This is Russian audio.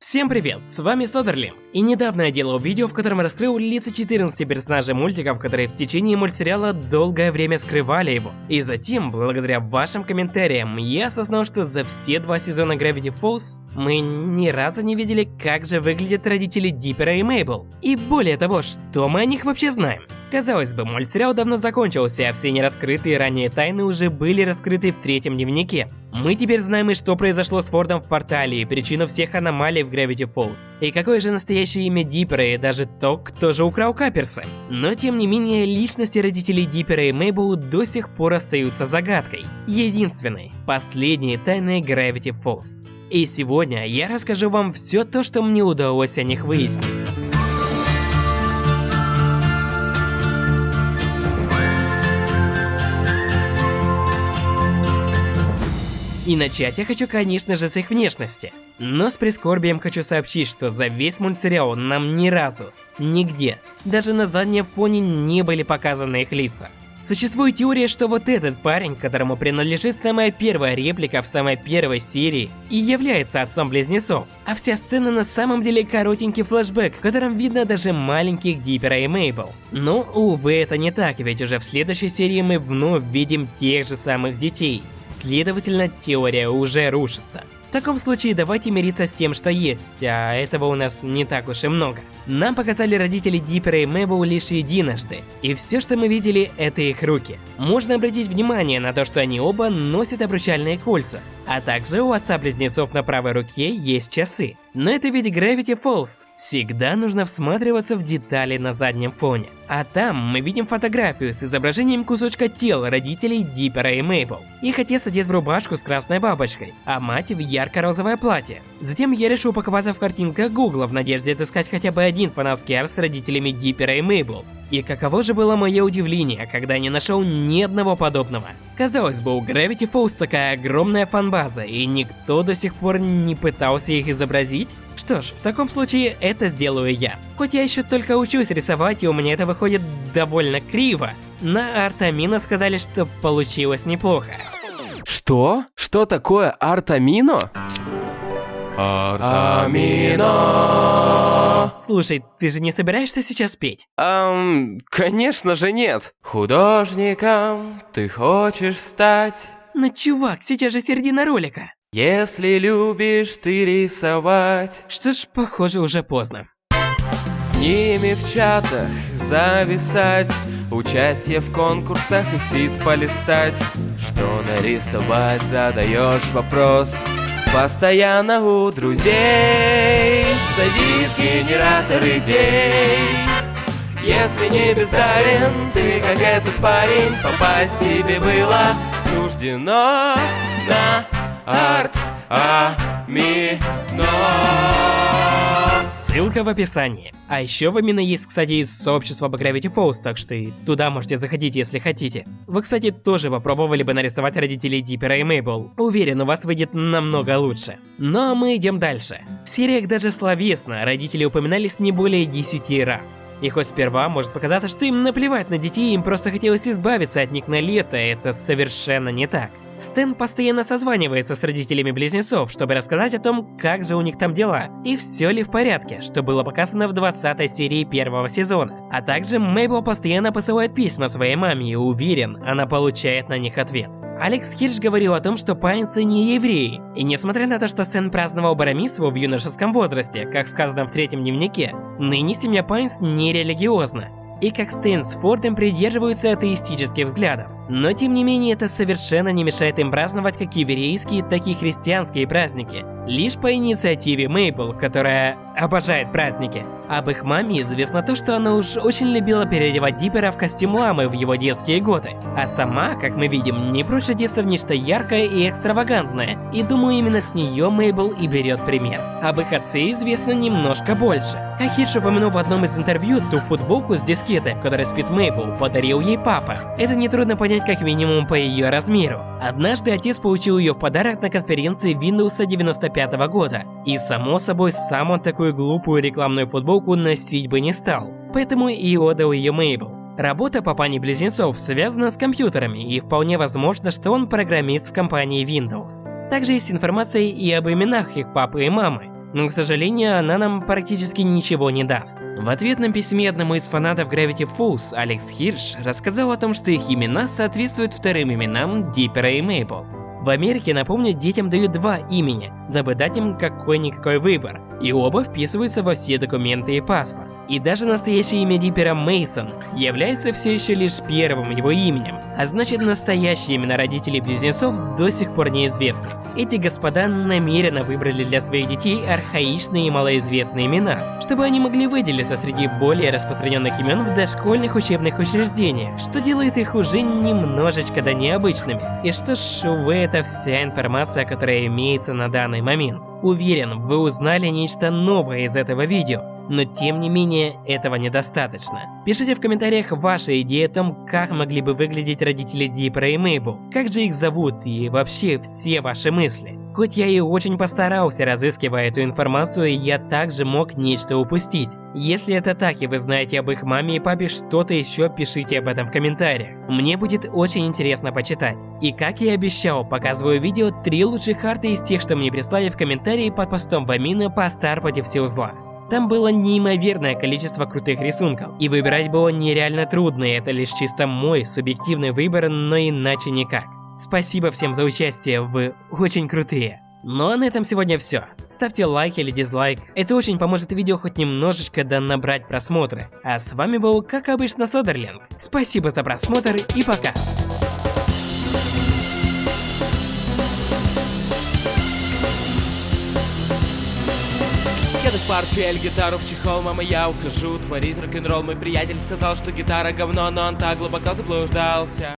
Всем привет, с вами Содерлинг, и недавно я делал видео, в котором раскрыл лица 14 персонажей мультиков, которые в течение мультсериала долгое время скрывали его. И затем, благодаря вашим комментариям, я осознал, что за все 2 сезона Gravity Falls мы ни разу не видели, как же выглядят родители Диппера и Мейбл. И более того, что мы о них вообще знаем. Казалось бы, мультсериал давно закончился, а все нераскрытые ранее тайны уже были раскрыты в 3-м дневнике. Мы теперь знаем и что произошло с Фордом в портале, и причину всех аномалий в Gravity Falls, и какое же настоящее имя Диппера, и даже то, кто же украл Каперсы. Но тем не менее, личности родителей Диппера и Мейбл до сих пор остаются загадкой. Единственной, последней тайной Gravity Falls. И сегодня я расскажу вам все то, что мне удалось о них выяснить. И начать я хочу, конечно же, с их внешности. Но с прискорбием хочу сообщить, что за весь мультсериал нам ни разу, нигде, даже на заднем фоне не были показаны их лица. Существует теория, что вот этот парень, которому принадлежит самая первая реплика в самой первой серии, и является отцом близнецов. А вся сцена на самом деле коротенький флешбэк, в котором видно даже маленьких Диппера и Мейбл. Но, увы, это не так, ведь уже в следующей серии мы вновь видим тех же самых детей. Следовательно, теория уже рушится. В таком случае давайте мириться с тем, что есть, а этого у нас не так уж и много. Нам показали родителей Диппера и Мейбл лишь единожды, и все, что мы видели, это их руки. Можно обратить внимание на то, что они оба носят обручальные кольца, а также у отца-близнецов на правой руке есть часы. Но это ведь Gravity Falls. Всегда нужно всматриваться в детали на заднем фоне. А там мы видим фотографию с изображением кусочка тела родителей Диппера и Мейбл. Их отец одет в рубашку с красной бабочкой, а мать в ярко-розовое платье. Затем я решил покопаться в картинках Гугла в надежде отыскать хотя бы один фанатский арт с родителями Диппера и Мейбл. И каково же было мое удивление, когда я не нашел ни одного подобного. Казалось бы, у Gravity Falls такая огромная фанбаза, и никто до сих пор не пытался их изобразить? Что ж, в таком случае это сделаю я. Хоть я еще только учусь рисовать, и у меня это выходит довольно криво. На Артамино сказали, что получилось неплохо. Что? Что такое Артамино? Артамино. Слушай, ты же не собираешься сейчас петь? Конечно же нет. Художником ты хочешь стать? Ну чувак, сейчас же середина ролика. Если любишь ты рисовать. Что ж, похоже, уже поздно. С ними в чатах зависать, участие в конкурсах и фит полистать. Что нарисовать, задаешь вопрос постоянно у друзей. Зайди в генератор идей. Если не бездарен ты, как этот парень, попасть тебе было суждено на Артамино. Ссылка в описании. А еще в Амино есть, кстати, из сообщества по Gravity Falls, так что и туда можете заходить, если хотите. Вы, кстати, тоже попробовали бы нарисовать родителей Диппера и Мейбл. Уверен, у вас выйдет намного лучше. Но мы идем дальше. В сериях даже словесно родители упоминались не более 10 раз. И хоть сперва может показаться, что им наплевать на детей, им просто хотелось избавиться от них на лето, это совершенно не так. Стэн постоянно созванивается с родителями близнецов, чтобы рассказать о том, как же у них там дела, и все ли в порядке, что было показано в 20-й серии 1-го сезона. А также Мейбл постоянно посылает письма своей маме, и уверен, она получает на них ответ. Алекс Хирш говорил о том, что Пайнсы не евреи, и несмотря на то, что Стэн праздновал бар-мицву в юношеском возрасте, как сказано в 3-м дневнике, ныне семья Пайнс не религиозна. И как Стэн с Фордом придерживаются атеистических взглядов. Но тем не менее это совершенно не мешает им праздновать как еврейские, так и христианские праздники. Лишь по инициативе Мейбл, которая обожает праздники. Об их маме известно то, что она уж очень любила переодевать Диппера в костюм ламы в его детские годы. А сама, как мы видим, не прочь одеться в нечто яркое и экстравагантное. И думаю, именно с нее Мейбл и берет пример. Об их отце известно немножко больше. Как Хирш упомянул в одном из интервью, ту футболку с дискетой, в которой спит Мейбл, подарил ей папа. Это нетрудно понять как минимум по ее размеру. Однажды отец получил ее в подарок на конференции Windows 95-го года. И само собой, сам он такую глупую рекламную футболку носить бы не стал. Поэтому и отдал ее Мейбл. Работа папани-близнецов связана с компьютерами, и вполне возможно, что он программист в компании Windows. Также есть информация и об именах их папы и мамы. но, к сожалению, она нам практически ничего не даст. В ответном письме одному из фанатов Gravity Falls Алекс Хирш рассказал о том, что их имена соответствуют вторым именам Диппера и Мейбл. В Америке, напомню, детям дают 2 имени, дабы дать им какой-никакой выбор, и оба вписываются во все документы и паспорт. И даже настоящее имя Диппера Мейсон является все еще лишь первым его именем, а значит, настоящие имена родителей-близнецов до сих пор неизвестны. Эти господа намеренно выбрали для своих детей архаичные и малоизвестные имена, чтобы они могли выделиться среди более распространенных имен в дошкольных учебных учреждениях, что делает их уже немножечко необычными. И что ж, увы, это вся информация, которая имеется на данный момент. Уверен, вы узнали нечто новое из этого видео, но тем не менее этого недостаточно. Пишите в комментариях ваши идеи о том, как могли бы выглядеть родители Диппера и Мейбл, как же их зовут и вообще все ваши мысли. Хоть я и очень постарался, разыскивая эту информацию, я также мог нечто упустить. Если это так и вы знаете об их маме и папе что-то еще, пишите об этом в комментариях. Мне будет очень интересно почитать. И как я и обещал, показываю видео 3 лучших арта из тех, что мне прислали в комментарии под постом Вамина по Стар против Всеузла. Там было неимоверное количество крутых рисунков, и выбирать было нереально трудно, и это лишь чисто мой субъективный выбор, но иначе никак. Спасибо всем за участие, вы очень крутые. Ну а на этом сегодня все. Ставьте лайк или дизлайк, это очень поможет видео хоть немножечко набрать просмотры. А с вами был, как обычно, Содерлинг. Спасибо за просмотр и пока. Еду в портфель, гитару в чехол, мама, я ухожу творить рок-н-ролл. Мой приятель сказал, что гитара говно, но он так глубоко заблуждался.